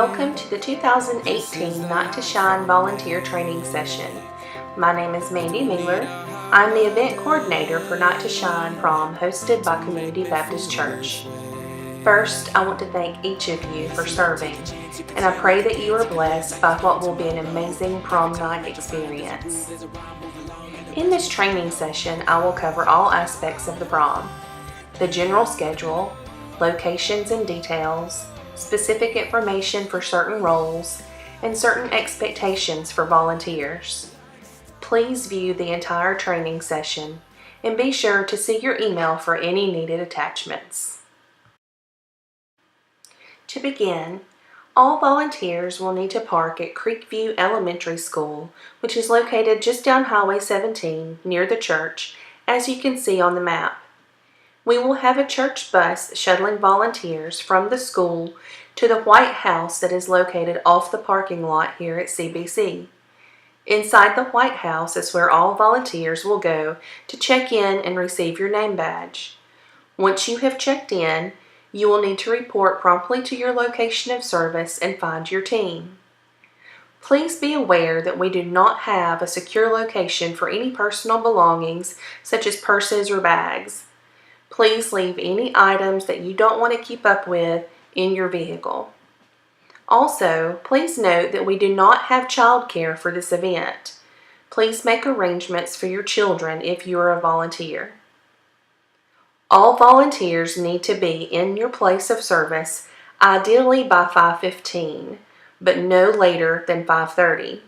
Welcome to the 2018 Night to Shine Volunteer Training Session. My name is Mandy Mingler. I'm the event coordinator for Night to Shine Prom hosted by Community Baptist Church. First, I want to thank each of you for serving, and I pray that you are blessed by what will be an amazing prom night experience. In this training session, I will cover all aspects of the prom: the general schedule, locations and details, specific information for certain roles, and certain expectations for volunteers. Please view the entire training session and be sure to see your email for any needed attachments. To begin, all volunteers will need to park at Creekview Elementary School, which is located just down Highway 17 near the church, as you can see on the map. We will have a church bus shuttling volunteers from the school to the White House that is located off the parking lot here at CBC. Inside the White House is where all volunteers will go to check in and receive your name badge. Once you have checked in, you will need to report promptly to your location of service and find your team. Please be aware that we do not have a secure location for any personal belongings such as purses or bags. Please leave any items that you don't want to keep up with in your vehicle. Also, please note that we do not have childcare for this event. Please make arrangements for your children if you are a volunteer. All volunteers need to be in your place of service, ideally by 5:15, but no later than 5:30.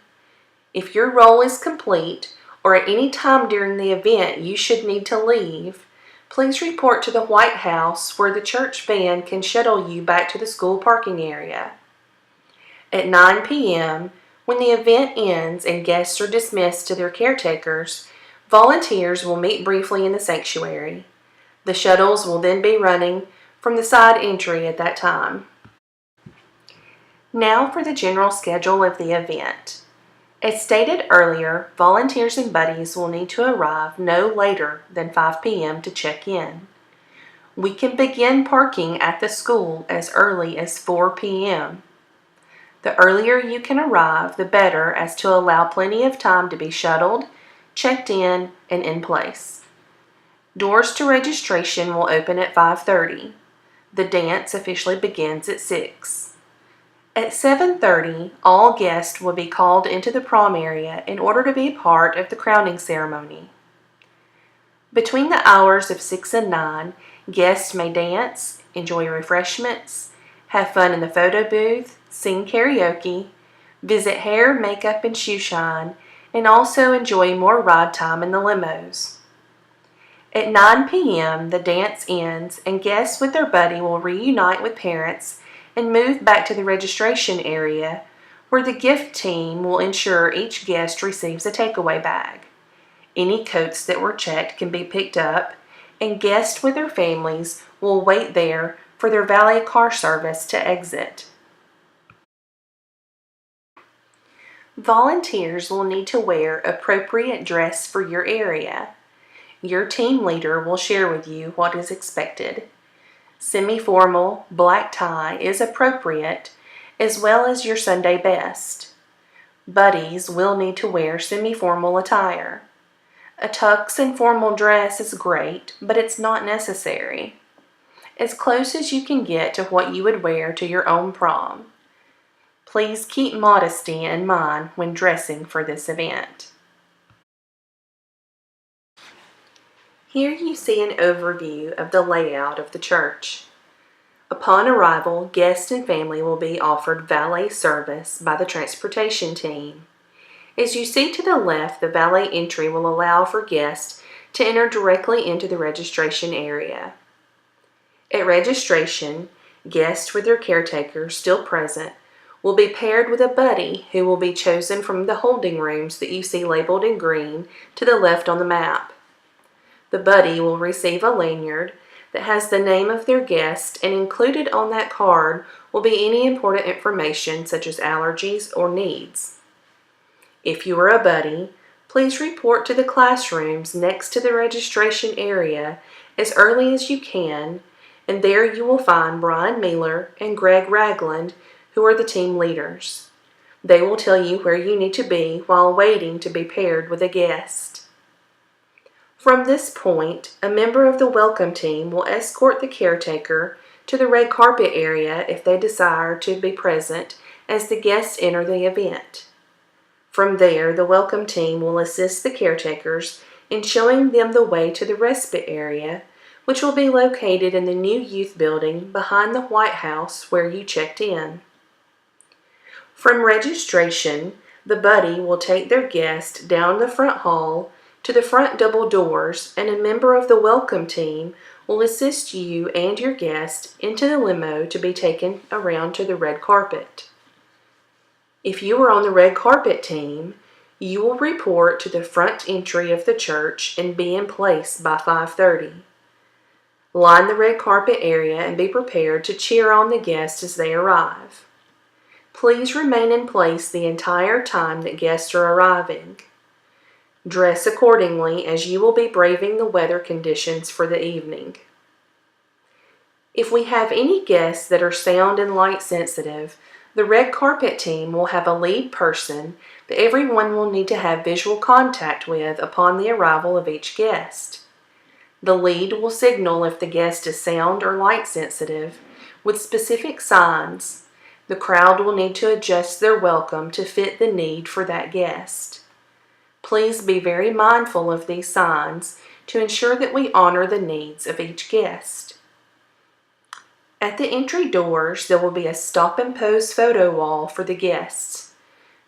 If your role is complete or at any time during the event you should need to leave, please report to the White House where the church van can shuttle you back to the school parking area. At 9 p.m., when the event ends and guests are dismissed to their caretakers, volunteers will meet briefly in the sanctuary. The shuttles will then be running from the side entry at that time. Now for the general schedule of the event. As stated earlier, volunteers and buddies will need to arrive no later than 5 p.m. to check in. We can begin parking at the school as early as 4 p.m. The earlier you can arrive, the better, as to allow plenty of time to be shuttled, checked in, and in place. Doors to registration will open at 5:30. The dance officially begins at 6. At 7:30, all guests will be called into the prom area in order to be part of the crowning ceremony. Between the hours of 6 and 9, guests may dance, enjoy refreshments, have fun in the photo booth, sing karaoke, visit hair, makeup, and shoe shine, and also enjoy more ride time in the limos. At 9 p.m., the dance ends and guests with their buddy will reunite with parents and move back to the registration area, where the gift team will ensure each guest receives a takeaway bag. Any coats that were checked can be picked up, and guests with their families will wait there for their valet car service to exit. Volunteers will need to wear appropriate dress for your area. Your team leader will share with you what is expected. Semi-formal black tie is appropriate, as well as your Sunday best. Buddies will need to wear semi-formal attire. A tux and formal dress is great, but it's not necessary. As close as you can get to what you would wear to your own prom. Please keep modesty in mind when dressing for this event. Here you see an overview of the layout of the church. Upon arrival, guests and family will be offered valet service by the transportation team. As you see to the left, the valet entry will allow for guests to enter directly into the registration area. At registration, guests with their caretakers still present will be paired with a buddy who will be chosen from the holding rooms that you see labeled in green to the left on the map. The buddy will receive a lanyard that has the name of their guest, and included on that card will be any important information such as allergies or needs. If you are a buddy, please report to the classrooms next to the registration area as early as you can, and there you will find Brian Mealer and Greg Ragland, who are the team leaders. They will tell you where you need to be while waiting to be paired with a guest. From this point, a member of the welcome team will escort the caretaker to the red carpet area if they desire to be present as the guests enter the event. From there, the welcome team will assist the caretakers in showing them the way to the respite area, which will be located in the new youth building behind the White House where you checked in. From registration, the buddy will take their guest down the front hall to the front double doors, and a member of the welcome team will assist you and your guest into the limo to be taken around to the red carpet. If you are on the red carpet team, you will report to the front entry of the church and be in place by 5:30. Line the red carpet area and be prepared to cheer on the guests as they arrive. Please remain in place the entire time that guests are arriving. Dress accordingly as you will be braving the weather conditions for the evening. If we have any guests that are sound and light sensitive, the red carpet team will have a lead person that everyone will need to have visual contact with upon the arrival of each guest. The lead will signal if the guest is sound or light sensitive with specific signs. The crowd will need to adjust their welcome to fit the need for that guest. Please be very mindful of these signs to ensure that we honor the needs of each guest. At the entry doors, there will be a stop and pose photo wall for the guests.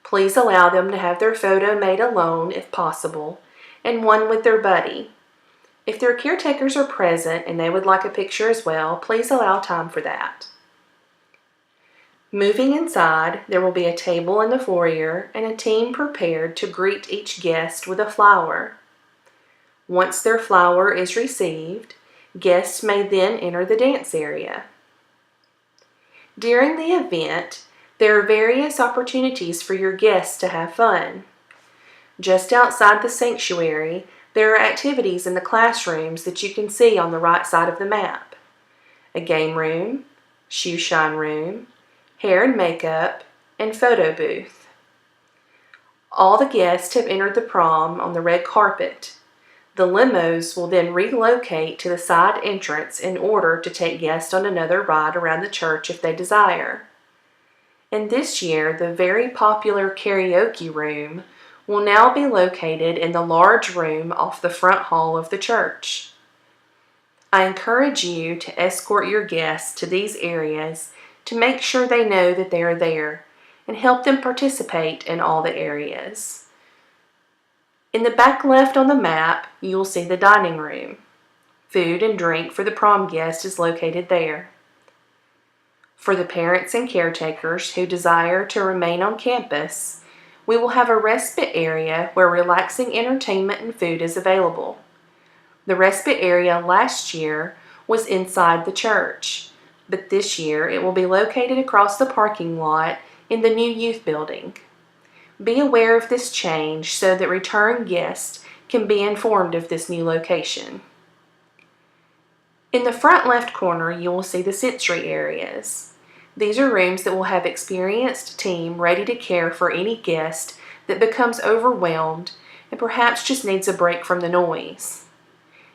Please allow them to have their photo made alone if possible, and one with their buddy. If their caretakers are present and they would like a picture as well, please allow time for that. Moving inside, there will be a table in the foyer and a team prepared to greet each guest with a flower. Once their flower is received, guests may then enter the dance area. During the event, there are various opportunities for your guests to have fun. Just outside the sanctuary, there are activities in the classrooms that you can see on the right side of the map. A game room, shoe shine room, hair and makeup, and photo booth. All the guests have entered the prom on the red carpet. The limos will then relocate to the side entrance in order to take guests on another ride around the church if they desire. And this year, the very popular karaoke room will now be located in the large room off the front hall of the church. I encourage you to escort your guests to these areas to make sure they know that they are there and help them participate in all the areas. In the back left on the map, you will see the dining room. Food and drink for the prom guest is located there. For the parents and caretakers who desire to remain on campus, we will have a respite area where relaxing entertainment and food is available. The respite area last year was inside the church, but this year it will be located across the parking lot in the new youth building. Be aware of this change so that return guests can be informed of this new location. In the front left corner, you will see the sensory areas. These are rooms that will have experienced team ready to care for any guest that becomes overwhelmed and perhaps just needs a break from the noise.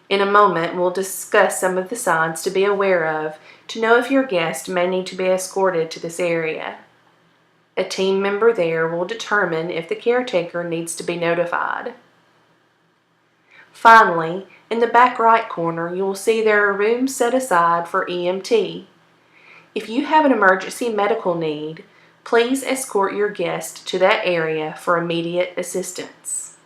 In a moment, we'll discuss some of the signs to be aware of to know if your guest may need to be escorted to this area. A team member there will determine if the caretaker needs to be notified. Finally, in the back right corner, you will see there are rooms set aside for EMT. If you have an emergency medical need, please escort your guest to that area for immediate assistance.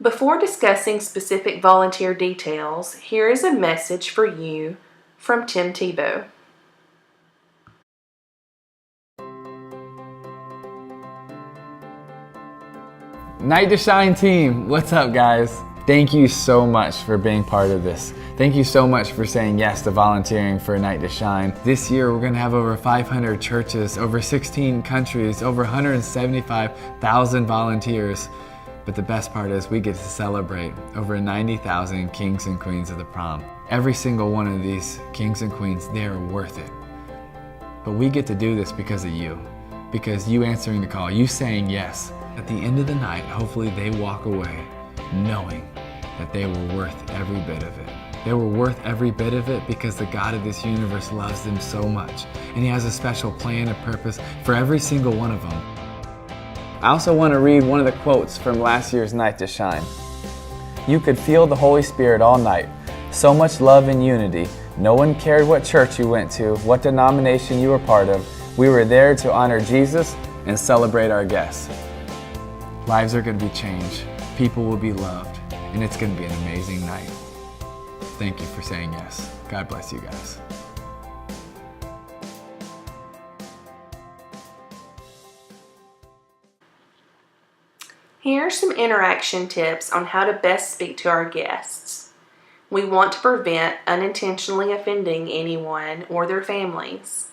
Before discussing specific volunteer details, here is a message for you from Tim Tebow. Night to Shine team, what's up guys? Thank you so much for being part of this. Thank you so much for saying yes to volunteering for Night to Shine. This year we're going to have over 500 churches, over 16 countries, over 175,000 volunteers. But the best part is we get to celebrate over 90,000 kings and queens of the prom. Every single one of these kings and queens, they are worth it. But we get to do this because of you. Because you answering the call, you saying yes. At the end of the night, hopefully they walk away knowing that they were worth every bit of it. They were worth every bit of it because the God of this universe loves them so much. And He has a special plan and purpose for every single one of them. I also want to read one of the quotes from last year's Night to Shine. You could feel the Holy Spirit all night. So much love and unity. No one cared what church you went to, what denomination you were part of. We were there to honor Jesus and celebrate our guests. Lives are going to be changed. People will be loved. And it's going to be an amazing night. Thank you for saying yes. God bless you guys. Here are some interaction tips on how to best speak to our guests. We want to prevent unintentionally offending anyone or their families.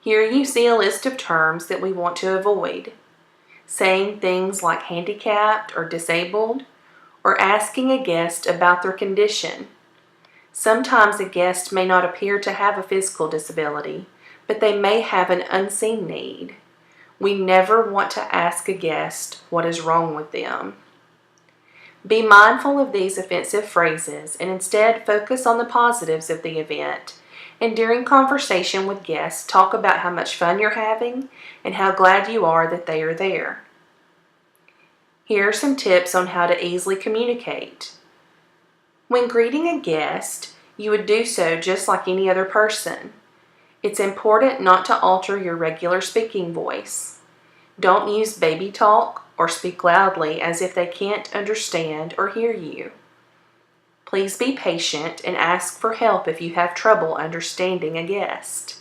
Here you see a list of terms that we want to avoid. Saying things like handicapped or disabled, or asking a guest about their condition. Sometimes a guest may not appear to have a physical disability, but they may have an unseen need. We never want to ask a guest what is wrong with them. Be mindful of these offensive phrases and instead focus on the positives of the event. And during conversation with guests, talk about how much fun you're having and how glad you are that they are there. Here are some tips on how to easily communicate. When greeting a guest, you would do so just like any other person. It's important not to alter your regular speaking voice. Don't use baby talk or speak loudly as if they can't understand or hear you. Please be patient and ask for help if you have trouble understanding a guest.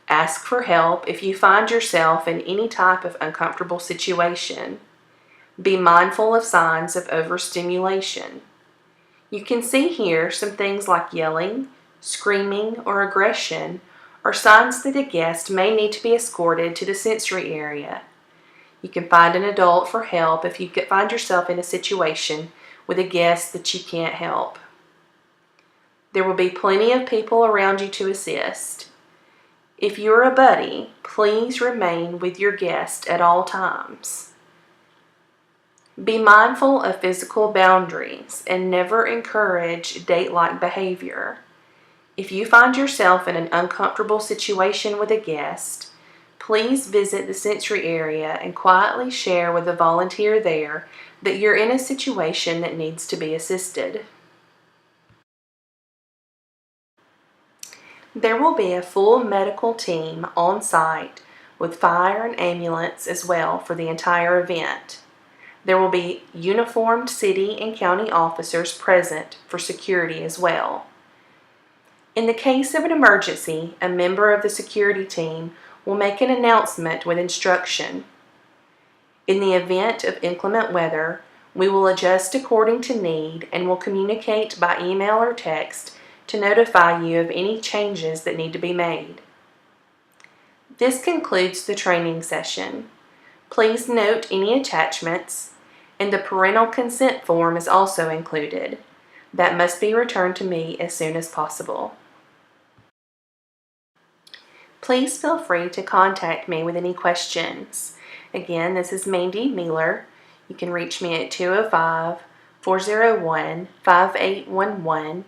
Ask for help if you find yourself in any type of uncomfortable situation. Be mindful of signs of overstimulation. You can see here some things like yelling, screaming, or aggression are signs that a guest may need to be escorted to the sensory area. You can find an adult for help if you find yourself in a situation with a guest that you can't help. There will be plenty of people around you to assist. If you're a buddy, please remain with your guest at all times. Be mindful of physical boundaries and never encourage date-like behavior. If you find yourself in an uncomfortable situation with a guest, please visit the sensory area and quietly share with the volunteer there that you're in a situation that needs to be assisted. There will be a full medical team on site with fire and ambulance as well for the entire event. There will be uniformed city and county officers present for security as well. In the case of an emergency, a member of the security team will make an announcement with instruction. In the event of inclement weather, we will adjust according to need and will communicate by email or text to notify you of any changes that need to be made. This concludes the training session. Please note any attachments, and the parental consent form is also included. That must be returned to me as soon as possible. Please feel free to contact me with any questions. Again, this is Mandy Mealer. You can reach me at 205-401-5811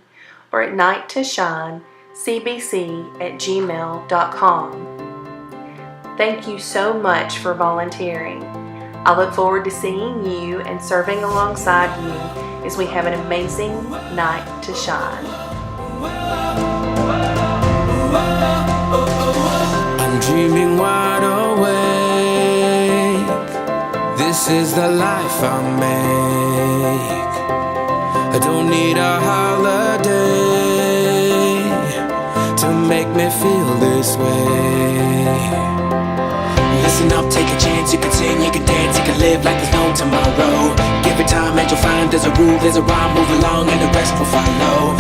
or at nighttoShineCBC@gmail.com. Thank you so much for volunteering. I look forward to seeing you and serving alongside you as we have an amazing night to shine. I'm dreaming wide awake. This is the life I make. I don't need a holiday to make me feel this way. Listen up, take a chance, you can sing, you can dance, you can live like there's no tomorrow. Give it time and you'll find there's a rule, there's a rhyme, move along and the rest will follow.